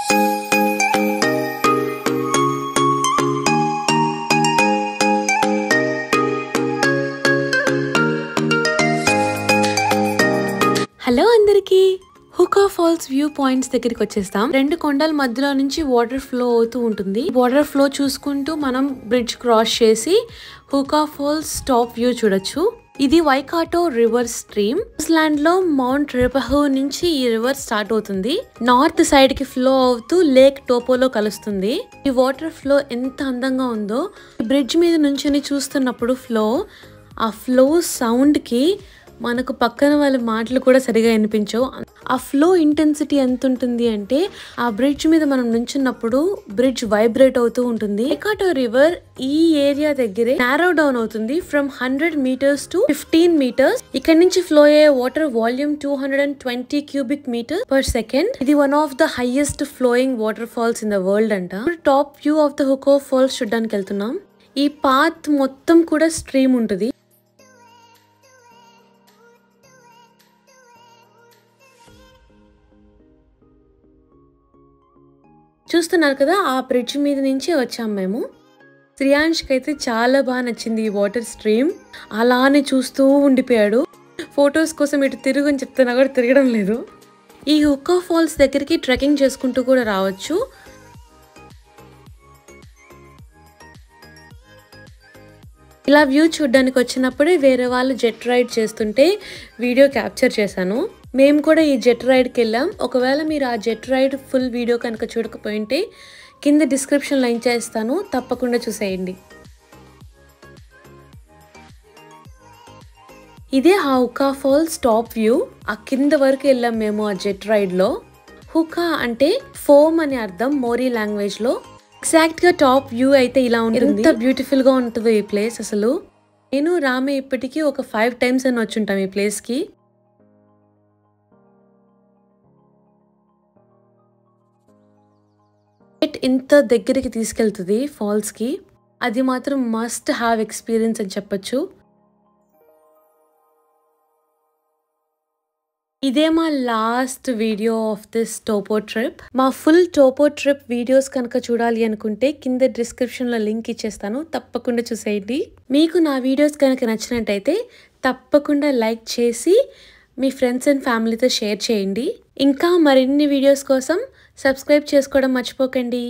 Hello అందరికీ, హుకా falls view points దగ్గరికి వచ్చేస్తాం. రెండు కొండల మధ్యలో నుంచి వాటర్ ఫ్లో అవుతూ ఉంటుంది. వాటర్ ఫ్లో చూసుకుంటూ మనం బ్రిడ్జ్ క్రాస్ చేసి హుకా ఫాల్స్ టాప్ వ్యూ చూడొచ్చు. ఇది వైకాటో రివర్ స్ట్రీమ్. న్యూజిలాండ్ లో మౌంట్ రిపహు నుంచి ఈ రివర్ స్టార్ట్ అవుతుంది. నార్త్ సైడ్ కి ఫ్లో అవుతూ లేక్ టోపోలో కలుస్తుంది. ఈ వాటర్ ఫ్లో ఎంత అందంగా ఉందో, బ్రిడ్జ్ మీద నుంచి చూస్తున్నప్పుడు ఆ ఫ్లో సౌండ్ కి మనకు పక్కన వాళ్ళ మాటలు కూడా సరిగా వినిపించవు. ఆ ఫ్లో ఇంటెన్సిటీ ఎంత ఉంటుంది అంటే, ఆ బ్రిడ్జ్ మీద మనం నుంచున్నప్పుడు బ్రిడ్జ్ వైబ్రేట్ అవుతూ ఉంటుంది. వైకాటో రివర్ ఈ ఏరియా దగ్గరే నారో డౌన్ అవుతుంది ఫ్రమ్ 100 meters to 15 meters. ఇక్కడ నుంచి ఫ్లో అయ్యే water volume 220 cubic meters per second. ఇది one of the highest flowing water falls in the world అంట. Top view of the Huka falls చూడడానికి వెళ్తున్నాం. ఈ పాత్ మొత్తం కూడా స్ట్రీమ్ ఉంటుంది. చూస్తున్నారు కదా, ఆ బ్రిడ్జ్ మీద నుంచి వచ్చాం మేము. శ్రియాంష్కి అయితే చాలా బాగా నచ్చింది ఈ వాటర్ స్ట్రీమ్. అలానే చూస్తూ ఉండిపోయాడు. ఫొటోస్ కోసం ఇటు తిరుగు అని చెప్తున్నా కూడా తిరగడం లేదు. ఈ హుకా ఫాల్స్ దగ్గరికి ట్రెక్కింగ్ చేసుకుంటూ కూడా రావచ్చు. ఇలా వ్యూ చూడడానికి వచ్చినప్పుడే వేరే వాళ్ళు జెట్ రైడ్ చేస్తుంటే వీడియో క్యాప్చర్ చేశాను. మేము కూడా ఈ జెట్ రైడ్కి వెళ్ళాం. ఒకవేళ మీరు ఆ జెట్ రైడ్ ఫుల్ వీడియో కనుక చూడకపోయింటే కింద డిస్క్రిప్షన్లో లింక్ చేస్తాను, తప్పకుండా చూసేయండి. ఇదే హుకా ఫాల్స్ టాప్ వ్యూ. ఆ కింద వరకు వెళ్ళాం మేము ఆ జెట్ రైడ్లో. హుకా అంటే ఫోమ్ అని అర్థం మోరీ లాంగ్వేజ్లో. ఎగ్జాక్ట్ గా టాప్ వ్యూ అయితే ఇలా ఉంటుంది. ఎంత బ్యూటిఫుల్ గా ఉంటుందో ఈ ప్లేస్ అసలు. నేను రామే ఇప్పటికీ ఒక 5 times అని వచ్చుంటాం ఈ ప్లేస్ కి. ఇంత దగ్గరికి తీసుకెళ్తుంది ఫాల్స్ కి. అది మాత్రం మస్ట్ హ్యావ్ ఎక్స్పీరియన్స్ అని చెప్పొచ్చు. ఇదే మా last video of this topo trip. మా ఫుల్ టోపో ట్రిప్ వీడియోస్ కనుక చూడాలి అనుకుంటే కింద డిస్క్రిప్షన్లో లింక్ ఇచ్చేస్తాను, తప్పకుండా చూసేయండి. మీకు నా వీడియోస్ కనుక నచ్చినట్టయితే తప్పకుండా లైక్ చేసి మీ ఫ్రెండ్స్ అండ్ ఫ్యామిలీతో షేర్ చేయండి. ఇంకా మరిన్ని వీడియోస్ కోసం సబ్స్క్రైబ్ చేసుకోవడం మర్చిపోకండి.